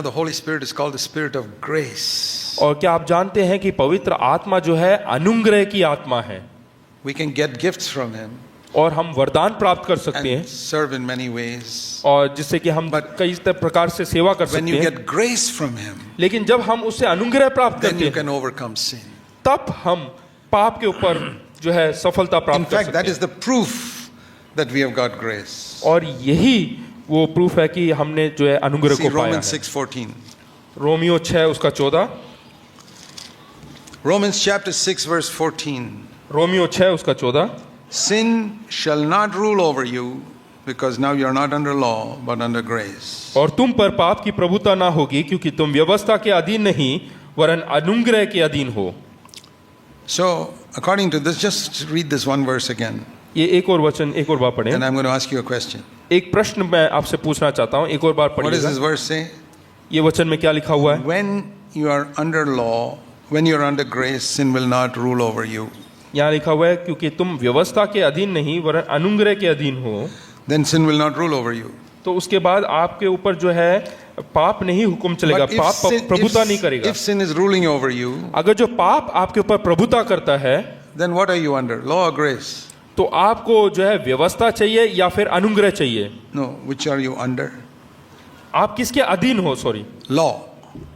know the Holy Spirit is called the Spirit of grace. और क्या आप जानते हैं कि पवित्र आत्मा जो है अनुग्रह की आत्मा है, We can get gifts from Him और हम वरदान प्राप्त कर सकते and हैं serve in many ways. और जिससे कि हम कई प्रकार से सेवा कर When सकते you हैं। get grace from Him, लेकिन जब हम उससे अनुग्रह प्राप्त then करते you हैं can overcome sin. तब हम पाप के ऊपर जो है सफलता In प्राप्त कर fact, that सकते is the proof that we have got grace. हैं। और यही वो प्रूफ है कि हमने जो है अनुग्रह See को पाया Romans है। 6:14. रोमियो 6 उसका 14, Romans chapter 6 verse 14. रोमियो 6 उसका 14, Sin shall not rule over you because now you are not under law but under grace. और तुम पर पाप की प्रभुता ना होगी क्योंकि तुम व्यवस्था के अधीन नहीं वरन अनुग्रह के अधीन हो। So, according to this, just read this one verse again. ये एक और वचन एक और बार पढ़ें। And I'm going to ask you a question. एक प्रश्न मैं आपसे पूछना चाहता हूँ, एक और बार What does पढ़िएगा। this verse say? ये वचन में क्या लिखा हुआ है? When you are under law, when you are under grace, sin will not rule over you. यहाँ लिखा हुआ है क्योंकि तुम व्यवस्था के अधीन नहीं वरन अनुग्रह के अधीन हो, Then sin will not rule over you. तो उसके बाद आपके ऊपर जो है पाप नहीं हुक्म चलेगा, But पाप प्रभुता नहीं करेगा। if sin is ruling over you, अगर जो पाप आपके ऊपर प्रभुता करता है then what are you under? Law or grace? तो आपको जो है व्यवस्था चाहिए या फिर अनुग्रह चाहिए? No, which are you under? आप किसके अधीन हो? Sorry, Law.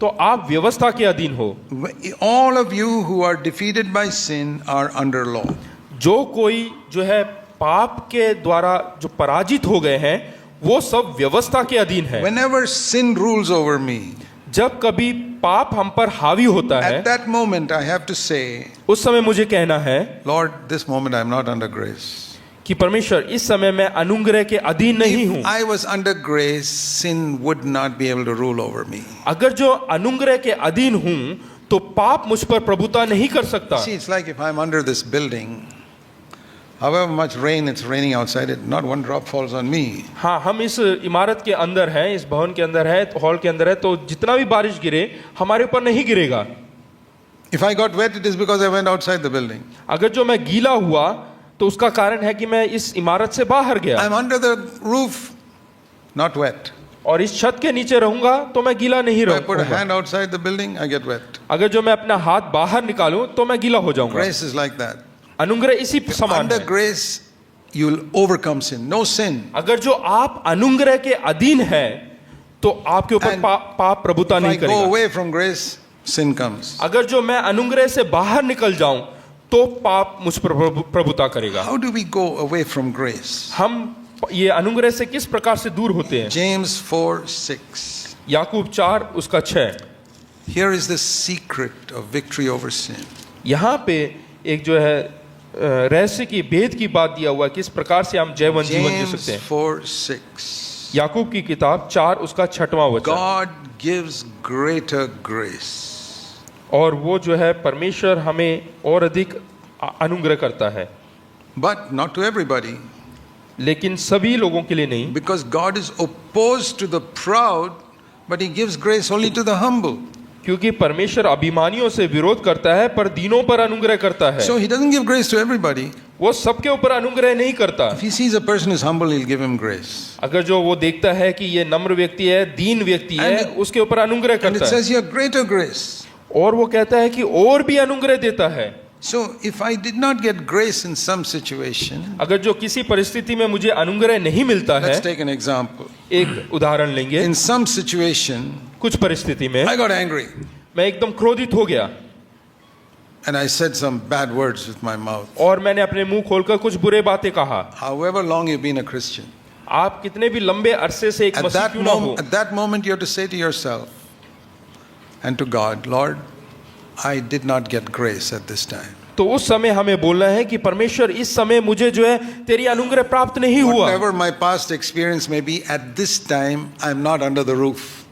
तो आप व्यवस्था के अधीन हो। All of you who are defeated by sin are under law. जो कोई जो है पाप के द्वारा जो पराजित हो गए हैं वो सब व्यवस्था के अधीन है। Whenever sin rules over me, जब कभी पाप हम पर हावी होता है at that moment I have to say, उस समय मुझे कहना है Lord, this moment I am not under grace. कि परमेश्वर इस समय मैं अनुग्रह के अधीन नहीं हूँ। If I was under grace, sin would not be able to rule over me. अगर जो अनुग्रह के अधीन हूँ तो पाप मुझ पर प्रभुता नहीं कर सकता। See, it's like if I'm under this building, however much rain it's raining outside, it not one drop falls on me. हाँ, हम इस इमारत के अंदर हैं, इस भवन के अंदर है, हॉल के अंदर है, तो जितना भी बारिश गिरे हमारे ऊपर नहीं गिरेगा। If I got wet, it is because I went outside the building. अगर जो मैं गीला हुआ तो उसका कारण है कि मैं इस इमारत से बाहर गया। I'm under the roof, not wet. और इस छत के नीचे रहूंगा तो मैं गीला नहीं If I put a रहूंगा। hand outside the building, I get wet. अगर जो मैं अपना हाथ बाहर निकालूं तो मैं गीला हो जाऊंगा। Grace is like that. अनुग्रह इसी समान Under है। grace, you will overcome sin. No sin. अगर जो आप अनुग्रह के अधीन है तो आपके ऊपर And पाप प्रभुता If I नहीं go करेगा। away from grace, sin comes. अगर जो मैं अनुग्रह से बाहर निकल जाऊं तो पाप मुझ पर प्रभुता करेगा। How do we go away from grace? हम ये अनुग्रह से किस प्रकार से दूर होते हैं? James 4:6. याकूब 4 उसका 6। Here is the secret of victory over sin. यहाँ पे एक जो है रहस्य की भेद की बात दिया हुआ है, किस प्रकार से हम जयवंत जीवन जी James सकते हैं। 4:6. याकूब की किताब 4 उसका 6वां वचन। God gives greater grace. और वो जो है परमेश्वर हमें और अधिक अनुग्रह करता है, But not to everybody. लेकिन सभी लोगों के लिए नहीं, Because God is opposed to the proud, but He gives grace only to the humble. क्योंकि परमेश्वर अभिमानियों से विरोध करता है पर दीनों पर अनुग्रह करता है। So He doesn't give grace to everybody. वो सबके ऊपर अनुग्रह नहीं करता। If He sees a person is humble, He'll give him grace. अगर जो वो देखता है कि ये नम्र व्यक्ति है, दीन व्यक्ति है, उसके ऊपर अनुग्रह And it करता है। says here greater grace. और वो कहता है कि और भी अनुग्रह देता है। So if I did not get grace in some situation, अगर जो किसी परिस्थिति में मुझे अनुग्रह नहीं मिलता है, let's take an example. एक उदाहरण लेंगे। In some situation, कुछ परिस्थिति में I got angry मैं एकदम क्रोधित हो गया and I said some bad words with my mouth. और मैंने अपने मुंह खोलकर कुछ बुरे बातें कहा। However long you've been a Christian, आप कितने भी लंबे अरसे से एक मसीह क्यों ना हो, at that moment you have to say to yourself and to God, Lord, I did not get grace at this time. तो उस समय हमें बोलना है कि परमेश्वर इस समय मुझे जो है तेरी अनुग्रह प्राप्त नहीं हुआ। Whatever my past experience may be, at this time I am not under the roof.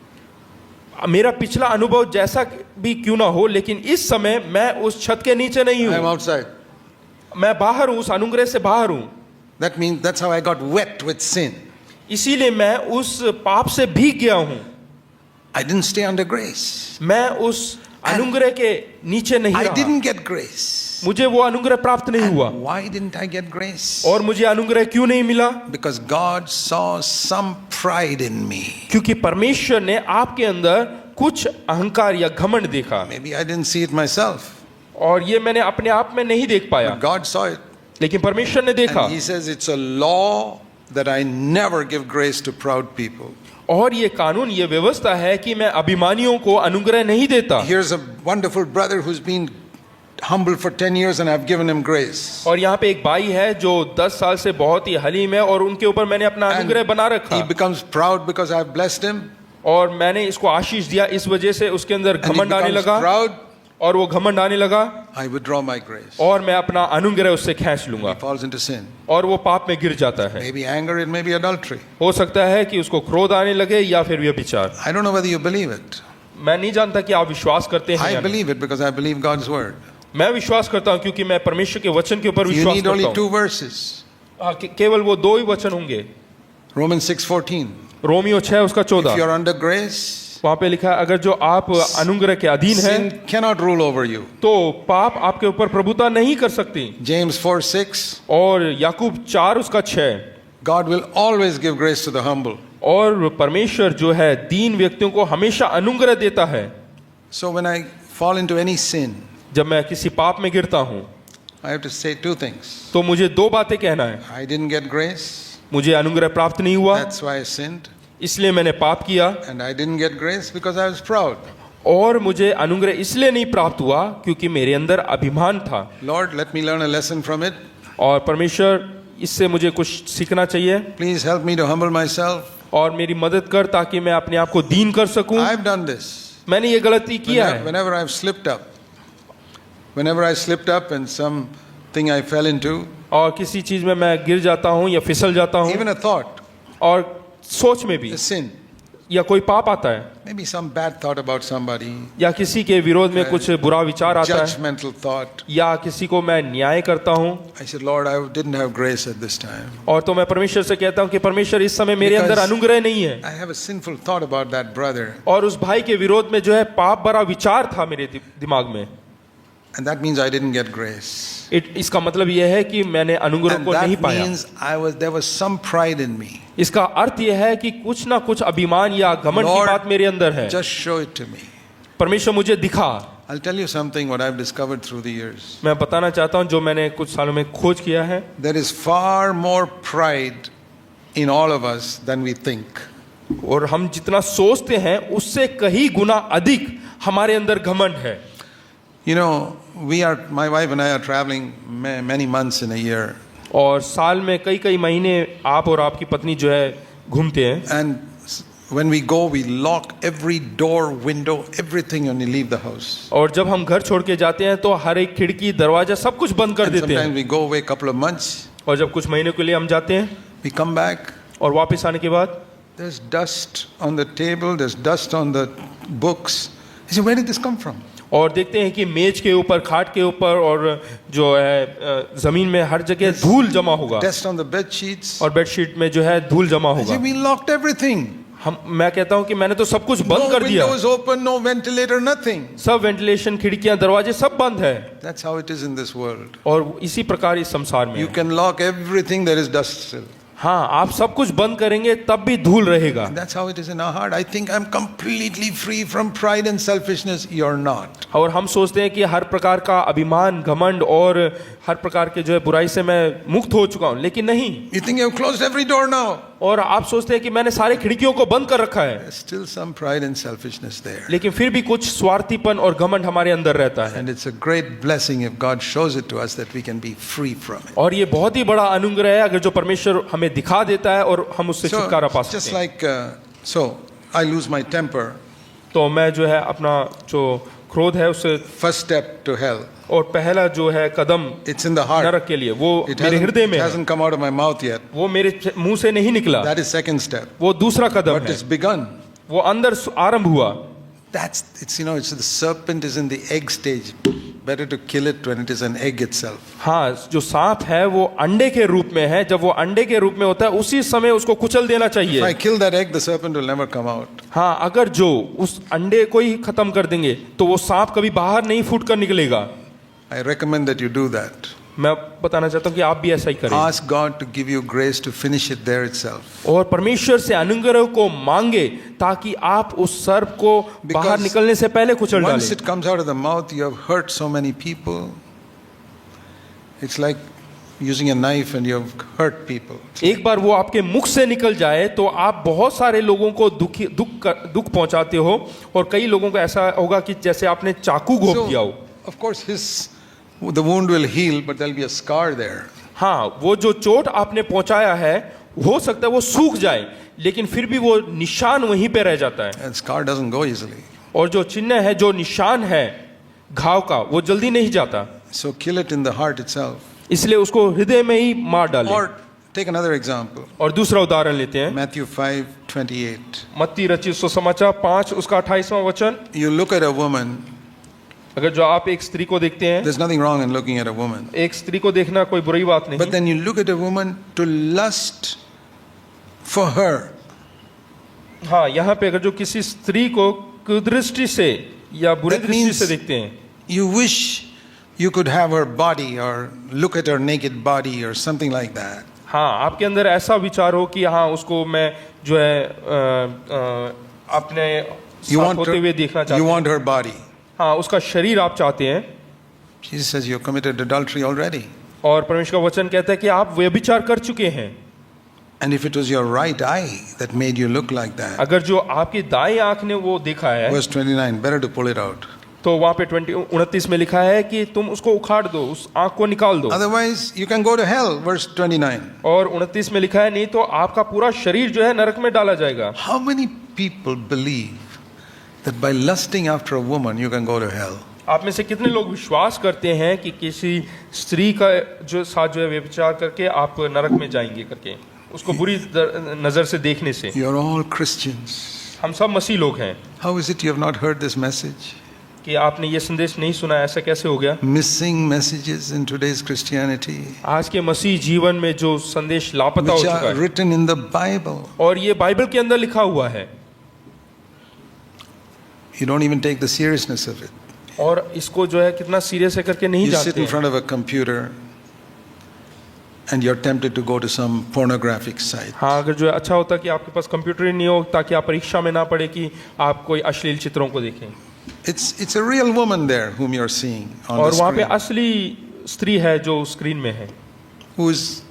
मेरा पिछला अनुभव जैसा भी क्यों ना हो, लेकिन इस समय मैं उस छत के नीचे नहीं I am हूँ, outside. मैं बाहर हूँ, उस अनुग्रह से बाहर हूँ। That means that's how I got wet with sin. इसीलिए मैं उस पाप से भीग गया हूँ, I didn't stay under grace. मैं उस अनुग्रह के नीचे नहीं I रहा। didn't get grace. मुझे वो अनुग्रह प्राप्त नहीं हुआ। Why didn't I get grace? और मुझे अनुग्रह क्यों नहीं मिला? Because God saw some pride in me. क्योंकि परमेश्वर ने आपके अंदर कुछ अहंकार या घमंड देखा, Maybe I didn't see it myself, और ये मैंने अपने आप में नहीं देख पाया, but God saw it. लेकिन परमेश्वर ने देखा। And He says it's a law that I never give grace to proud people. और ये कानून, ये व्यवस्था है कि मैं अभिमानियों को अनुग्रह नहीं देता। Here's a wonderful brother who's been humble for 10 years and I've given him grace. और यहाँ पे एक भाई है जो 10 साल से बहुत ही हलीम है, और उनके ऊपर मैंने अपना अनुग्रह बना रखा, He becomes proud because I've blessed him. और मैंने इसको आशीष दिया, इस वजह से उसके अंदर And he घमंड आने becomes लगा, proud. और वो घमंड आने लगा, I withdraw my grace. और मैं अपना अनुग्रह उससे खींच लूंगा, He falls into sin. और वो पाप में गिर जाता है। Maybe anger, it may be adultery. हो सकता है कि उसको क्रोध आने लगे या फिर व्यभिचार। I don't know whether you believe it. मैं नहीं जानता कि आप विश्वास करते हैं I या नहीं। believe it because I believe God's word. मैं विश्वास करता हूँ क्योंकि मैं परमेश्वर के वचन के ऊपर You विश्वास need only करता 2 हूँ। verses. हाँ, केवल वो 2 ही वचन होंगे। Romans 6:14. रोमियो 6 उसका If 14, you're under grace, वहां पे लिखा है, अगर जो आप अनुग्रह के अधीन हैं, sin cannot rule over you. तो पाप आपके ऊपर प्रभुता नहीं कर सकती। James 4:6. और याकूब 4 उसका 6, God will always give grace to the humble. और परमेश्वर जो है दीन व्यक्तियों को हमेशा अनुग्रह देता है। So when I fall into any sin, जब मैं किसी पाप में गिरता हूँ, I have to say 2 things. तो मुझे 2 बातें कहना है। I didn't get grace, मुझे अनुग्रह प्राप्त नहीं हुआ, that's why I sinned. इसलिए मैंने पाप किया, And I didn't get grace because I was proud. और मुझे अनुग्रह इसलिए नहीं प्राप्त हुआ क्योंकि मेरे अंदर अभिमान था। Lord, let me learn a lesson from it. और परमेश्वर, इससे मुझे कुछ सीखना चाहिए, Please help me to humble myself. और मेरी मदद कर ताकि मैं अपने आप को दीन कर सकूं। I've done this. मैंने ये गलती किया है। Whenever I've slipped up, whenever I slipped up in something I fell into, और किसी चीज में मैं गिर जाता हूँ या फिसल जाता हूँ, even a thought, और सोच में भी a sin, या कोई पाप आता है, maybe some bad thought about somebody, या किसी के विरोध में कुछ बुरा विचार आता है, judgmental thought. या किसी को मैं न्याय करता हूँ, I said, Lord, I didn't have grace at this time. और तो मैं परमेश्वर से कहता हूँ कि परमेश्वर इस समय मेरे अंदर Because अनुग्रह नहीं है, I have a sinful thought about that brother, और उस भाई के विरोध में जो है पाप भरा विचार था मेरे दिमाग में। and that means I didn't get grace. इसका मतलब यह है कि मैंने अनुग्रह And को नहीं that पाया। means there was some pride in me. इसका अर्थ यह है कि कुछ ना कुछ अभिमान या घमंड की Lord, बात मेरे अंदर है। Just show it to me. परमेश्वर मुझे दिखा। I'll tell you something what I've discovered through the years. मैं बताना चाहता हूँ जो मैंने कुछ सालों में खोज किया है। There is far more pride in all of us than we think. और हम जितना सोचते हैं उससे कहीं गुना अधिक हमारे अंदर घमंड है। You know, my wife and I are traveling many months in a year. और साल में कई कई महीने आप और आपकी पत्नी जो है घूमते हैं। And when we go, we lock every door, window, everything when we leave the house. और जब हम घर छोड़ के जाते हैं तो हर एक खिड़की, दरवाजा सब कुछ बंद कर And देते sometimes हैं। we go away a couple of months. और जब कुछ महीनों के लिए हम जाते हैं, We come back. और वापस आने के बाद There's dust on the table. There's dust on the books. I say, where did this come from? और देखते हैं कि मेज के ऊपर, खाट के ऊपर और जो है जमीन में हर जगह धूल जमा होगा, Dust on the bed sheets. और बेडशीट में जो है धूल जमा I say, होगा। we locked everything. मैं कहता हूँ कि मैंने तो सब कुछ बंद No कर दिया, windows open, no ventilator, nothing. सब वेंटिलेशन, खिड़कियां, दरवाजे सब बंद है। That's how it is in this world. और इसी प्रकार इस संसार में You है। can lock everything, there is dust still. हाँ, आप सब कुछ बंद करेंगे तब भी धूल रहेगा। And that's how it is in our heart. I think I'm completely free from pride and selfishness. You're not. और हम सोचते हैं कि हर प्रकार का अभिमान, घमंड और हर प्रकार के जो है बुराई से मैं मुक्त हो चुका हूँ, लेकिन नहीं। You think you've closed every door now. और आप सोचते हैं कि मैंने सारे खिड़कियों को बंद कर रखा है, There's still some pride and selfishness there. लेकिन फिर भी कुछ स्वार्थीपन और घमंड हमारे अंदर रहता है। And it's a great blessing if God shows it to us that we can be free from it. और ये बहुत ही बड़ा अनुग्रह है अगर जो परमेश्वर हमें दिखा देता है और हम उससे छुटकारा पा So, just सकते हैं। like, so I lose my temper. तो मैं जो है अपना जो क्रोध है उससे, First step to hell. और पहला जो है कदम It's in the heart. नरक के लिए, वो It मेरे हृदय में है, hasn't come out of my mouth yet. वो मेरे मुंह से नहीं निकला, That is second step. वो दूसरा कदम But है, it's begun. वो अंदर आरंभ हुआ। It's the serpent is in the egg stage. Better to kill it when it is an egg itself. हाँ, जो सांप है वो अंडे के रूप में है, जब वो अंडे के रूप में होता है उसी समय उसको कुचल देना If I चाहिए। kill that egg, the serpent will never come out. हाँ, अगर जो उस अंडे को ही खत्म कर देंगे तो वो सांप कभी बाहर नहीं फूट कर निकलेगा। I recommend that you do that. मैं बताना चाहता हूँ कि आप भी ऐसा ही करें Ask God to give you grace to finish it there itself. और परमेश्वर से अनुग्रह को मांगे ताकि आप उस सर्प को बाहर Because निकलने से पहले कुचल Once डालें। it comes out of the mouth, you have hurt so many people. It's like using a knife and you have hurt people. एक बार वो आपके मुख से निकल जाए तो आप बहुत सारे लोगों को दुख पहुंचाते हो और कई लोगों को ऐसा होगा कि जैसे आपने चाकू घोंप दिया हो। Of course, the wound will heal, but there'll be a scar there. हाँ, वो जो चोट आपने पहुंचाया है हो सकता है वो सूख जाए लेकिन फिर भी वो निशान वहीं पे रह जाता है And scar doesn't go easily. और जो चिन्ह है, जो निशान है घाव का, वो जल्दी नहीं जाता। So kill it in the heart itself. इसलिए उसको हृदय में ही मार डालें। Or take another example. और दूसरा उदाहरण लेते हैं Matthew 5:28. मत्ती रचित सुसमाचार 5 उसका 28वां वचन। You look at a woman. अगर जो आप एक स्त्री को देखते हैं, There's nothing wrong in looking at a woman. एक स्त्री को देखना कोई बुरी बात नहीं, But then you look at a woman to lust for her. हाँ, यहाँ पे अगर जो किसी स्त्री को कुदृष्टि से या बुरी That दृष्टि means से देखते हैं, you wish you could have her body or look at her naked body or something like that. हाँ, आपके अंदर ऐसा विचार हो कि हाँ उसको मैं जो है अपने You साथ want होते हुए देखना her, चाहते you हैं। want her body. हाँ, उसका शरीर आप चाहते हैं Jesus says you committed adultery already. और परमेश्वर का वचन कहता है कि आप व्यभिचार कर चुके हैं। And if it was your right eye that made you look like that, अगर जो आपकी दाई आंख ने वो देखा है, verse 29, better to pull it out. तो वहाँ पे 29 में लिखा है कि तुम उसको उखाड़ दो, उस आंख को निकाल दो। Otherwise, you can go to hell, verse 29. और 29 में लिखा है नहीं तो आपका पूरा शरीर जो है नरक में डाला जाएगा। How many people believe that by lusting after a woman you can go to hell? आप में से कितने लोग विश्वास करते हैं कि किसी स्त्री का जो साथ जो है व्यभिचार करके आप नरक में जाएंगे करके, उसको बुरी नजर से देखने से? You're all Christians. हम सब मसीह लोग हैं। How is it you have not heard this message? कि आपने ये संदेश नहीं सुना, ऐसा कैसे हो गया? Missing messages in today's Christianity, आज के मसीह जीवन में जो संदेश लापता हो which चुका are है written in the Bible. और ये बाइबल के अंदर लिखा हुआ है You don't even take the seriousness of it. और इसको जो है कितना सीरियस है करके नहीं You sit जानते in हैं। front of a computer and you're tempted to go to some pornographic site. हाँ, अगर जो है अच्छा होता कि आपके पास कंप्यूटर ही नहीं हो ताकि आप परीक्षा में ना पड़े कि आप कोई अश्लील चित्रों को देखें। It's a real woman there whom you're seeing on और the वहाँ पे screen, असली स्त्री है जो स्क्रीन में है who is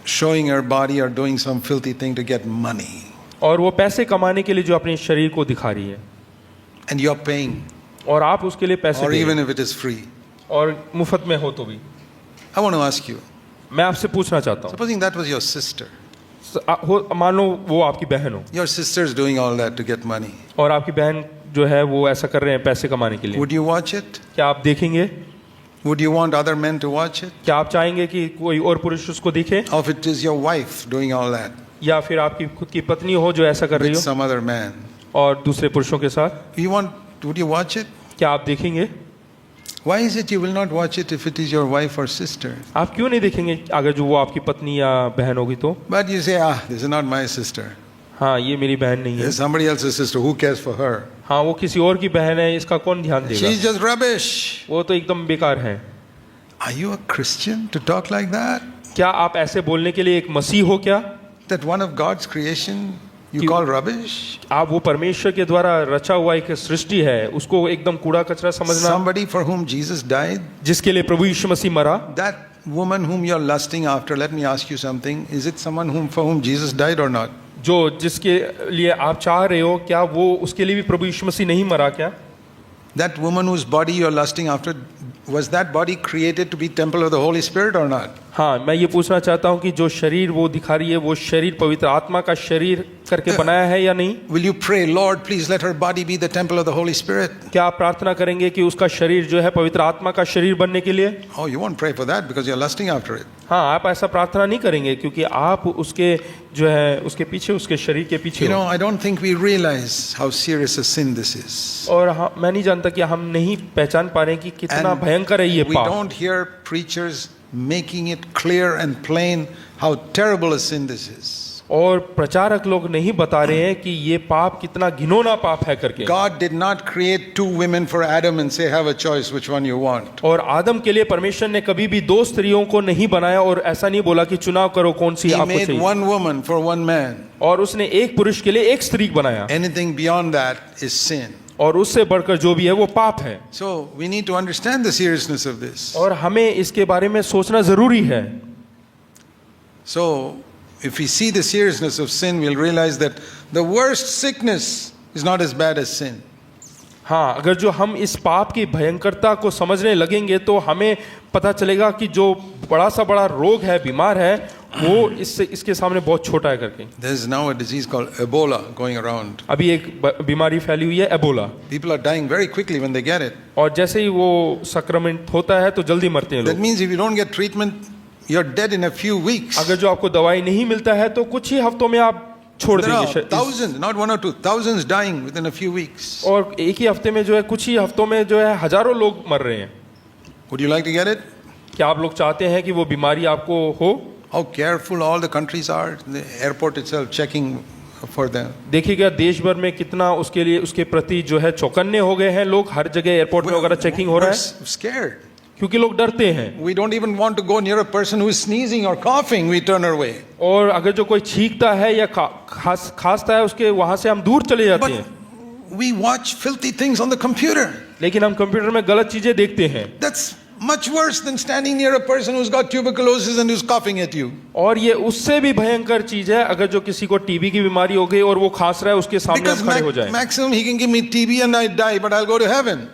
showing her body or doing some filthy thing to get money, और वो पैसे कमाने के लिए जो अपने शरीर को दिखा रही है and you're paying, और आप उसके लिए पैसे or they even if it is free. और मुफ्त में हो तो भी। I want to ask you, मैं आपसे पूछना चाहता हूँ, supposing that was your sister. मान लो वो आपकी बहन हो Your sister's doing all that to get money. और आपकी बहन जो है वो ऐसा कर रहे हैं पैसे कमाने के लिए, Would you watch it? क्या आप देखेंगे? Would you want other men to watch it? क्या आप चाहेंगे कि कोई और पुरुष उसको देखे? Or if it is your wife doing all that या फिर आपकी खुद की पत्नी हो जो ऐसा कर रही with हो some other man? और दूसरे पुरुषों के साथ, Would you watch it? क्या आप देखेंगे? Why is it you will not watch it if it is your wife or sister? आप क्यों नहीं देखेंगे अगर जो वो आपकी पत्नी या बहन होगी तो? But you say, this is not my sister. हाँ, ये मेरी बहन नहीं है। It's somebody else's sister. Who cares for her? हाँ, वो किसी और की बहन है, इसका कौन ध्यान देगा? She's just rubbish. वो तो एकदम बेकार है। Are you a Christian to talk like that? क्या आप ऐसे बोलने के लिए एक मसीह हो क्या? That one of God's creation you You- call rubbish? आप वो परमेश्वर के द्वारा रचा हुआ एक सृष्टि है, उसको एकदम कूड़ा कचरा समझना, Somebody for whom Jesus died? जिसके लिए प्रभु यीशु मसीह मरा। That woman whom you're lusting after, let me ask you something. Is it someone for whom Jesus died or not? जो जिसके लिए आप चाह रहे हो, क्या वो उसके लिए भी प्रभु यीशु मसीह नहीं मरा क्या? That woman whose body you're lusting after, was that body created to be temple of the Holy Spirit or not? हाँ, मैं ये पूछना चाहता हूँ कि जो शरीर वो दिखा रही है, वो शरीर पवित्र आत्मा का शरीर करके बनाया है या नहीं? Will you pray, Lord, please let her body be the temple of the Holy Spirit? क्या आप प्रार्थना करेंगे कि उसका शरीर जो है पवित्र आत्मा का शरीर बनने के लिए? Oh, you won't pray for that because you're lusting after it. हाँ, आप ऐसा प्रार्थना नहीं करेंगे क्योंकि आप उसके जो है उसके पीछे, उसके शरीर के पीछे You know, हो। I don't think we realize how serious a sin this is. और हाँ, मैं नहीं जानता कि हम नहीं पहचान पा रहे हैं कि कितना भयंकर है ये we पाप। don't hear preachers making it clear and plain how terrible a sin this is. और प्रचारक लोग नहीं बता रहे हैं कि ये पाप कितना घिनौना पाप है करके। God did not create two women for Adam and say, have a choice which one you want. और आदम के लिए परमेश्वर ने कभी भी दो स्त्रियों को नहीं बनाया और ऐसा नहीं बोला कि चुनाव करो कौन सी He आपको made चाहिए। one woman for one man. और उसने एक पुरुष के लिए एक स्त्री बनाया, Anything beyond that is sin. और उससे बढ़कर जो भी है वो पाप है। So we need to understand the seriousness of this. और हमें इसके बारे में सोचना जरूरी है। So if we see the seriousness of sin, we'll realize that the worst sickness is not as bad as sin. हाँ, अगर जो हम इस पाप की भयंकरता को समझने लगेंगे तो हमें पता चलेगा कि जो बड़ा सा बड़ा रोग है, बीमार है, वो इसके सामने बहुत छोटा है करके। There's now a disease called Ebola going around. अभी एक बीमारी फैली हुई है, Ebola. People are dying very quickly when they get it. और जैसे ही वो संक्रमित होता है तो जल्दी मरते हैं That लोग। means if you don't get treatment, you're dead in a few weeks. अगर जो आपको दवाई नहीं मिलता है तो कुछ ही हफ्तों में आप छोड़ There are देंगे। thousands, not one or two, thousands dying within a few weeks. और एक ही हफ्ते में जो है, कुछ ही हफ्तों में जो है हजारों लोग मर रहे हैं। Would you like to get it? क्या आप लोग चाहते हैं कि वो बीमारी आपको हो? How careful all the countries are, the airport itself checking for them. देखिएगा देश भर में कितना उसके लिए, उसके प्रति जो है चौकन्ने हो गए हैं लोग। हर जगह एयरपोर्ट में वगैरह चेकिंग हो रहा We're है scared. क्योंकि लोग डरते हैं। We don't even want to go near a person who is sneezing or coughing. We turn our way. और अगर जो कोई छींकता है या खांसता है उसके वहां से हम दूर चले जाते But हैं। we watch filthy things on the computer. लेकिन हम कंप्यूटर में गलत चीजें देखते हैं। That's much worse than standing near a person who's got tuberculosis and who's coughing at you. और ये उससे भी भयंकर चीज है अगर जो किसी को टीबी की बीमारी हो गई और वो खांस रहा है, उसके सामने Because हम खड़े हो जाए। maximum he can give me TB and I die, but I'll go to heaven.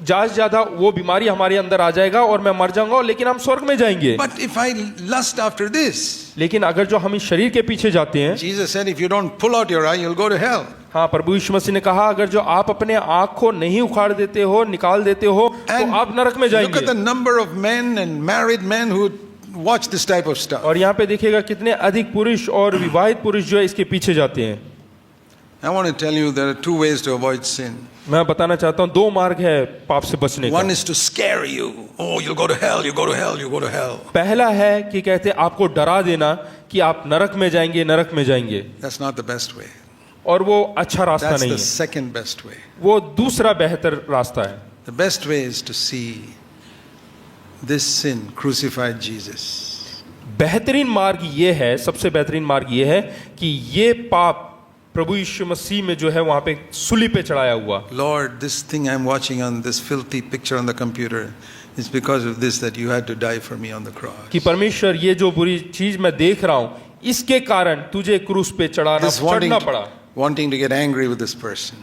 ज्यादा से ज्यादा वो बीमारी हमारे अंदर आ जाएगा और मैं मर जाऊंगा, लेकिन हम स्वर्ग में जाएंगे। But if I lust after this, लेकिन अगर जो हम इस शरीर के पीछे जाते हैं, Jesus said, if you don't pull out your eye, you'll go to hell. हाँ, प्रभु यीशु मसीह ने कहा अगर जो आप अपने आँख को नहीं उखाड़ देते हो, निकाल देते हो, तो आप नरक में look at the जाएंगे। number of men and married men who watch this type of stuff. और यहाँ पे देखिएगा कितने अधिक पुरुष और विवाहित पुरुष जो है इसके पीछे जाते हैं। I want to tell you there are two ways to avoid sin. मैं बताना चाहता हूँ दो मार्ग है पाप से बचने का। One is to scare you. Oh, you'll go to hell, you go to hell, you go to hell. पहला है कि कहते हैं आपको डरा देना कि आप नरक में जाएंगे, नरक में जाएंगे। That's not the best way. और वो अच्छा रास्ता That's नहीं the है, second best way. वो दूसरा बेहतर रास्ता है। The best way is to see this sin crucified Jesus. बेहतरीन मार्ग ये है, सबसे बेहतरीन मार्ग ये है कि ये पाप प्रभु यीशु मसीह में जो है वहां पे सूली पे चढ़ाया हुआ। Lord, this thing I'm watching on this filthy picture on the computer is because of this that you had to die for me on the cross. कि परमेश्वर ये जो बुरी चीज मैं देख रहा हूँ इसके कारण तुझे क्रूस पे This चढ़ना पड़ा। wanting to get angry with this person.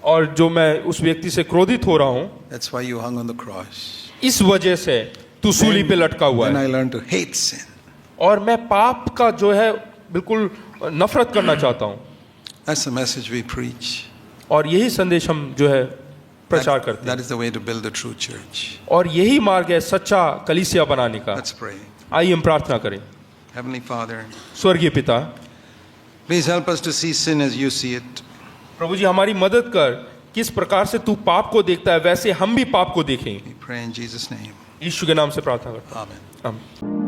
और जो मैं उस व्यक्ति से क्रोधित हो रहा हूँ, That's why you hung on the cross. इस वजह से तू सूली पे लटका हुआ Then है। I learned to hate sin. और मैं पाप का जो है बिल्कुल नफरत करना चाहता हूँ। That's the message we preach. और यही संदेश हम जो है प्रचार करते That हैं। is the way to build a true church. और यही मार्ग है सच्चा कलीसिया बनाने का। Let's pray. आइए हम प्रार्थना करें। Heavenly Father, स्वर्गीय पिता, please help us to see sin as you see it. प्रभु जी हमारी मदद कर, किस प्रकार से तू पाप को देखता है वैसे हम भी पाप को देखें। We pray in Jesus' name. यीशु के नाम से प्रार्थना करता Amen. हूं। आमीन।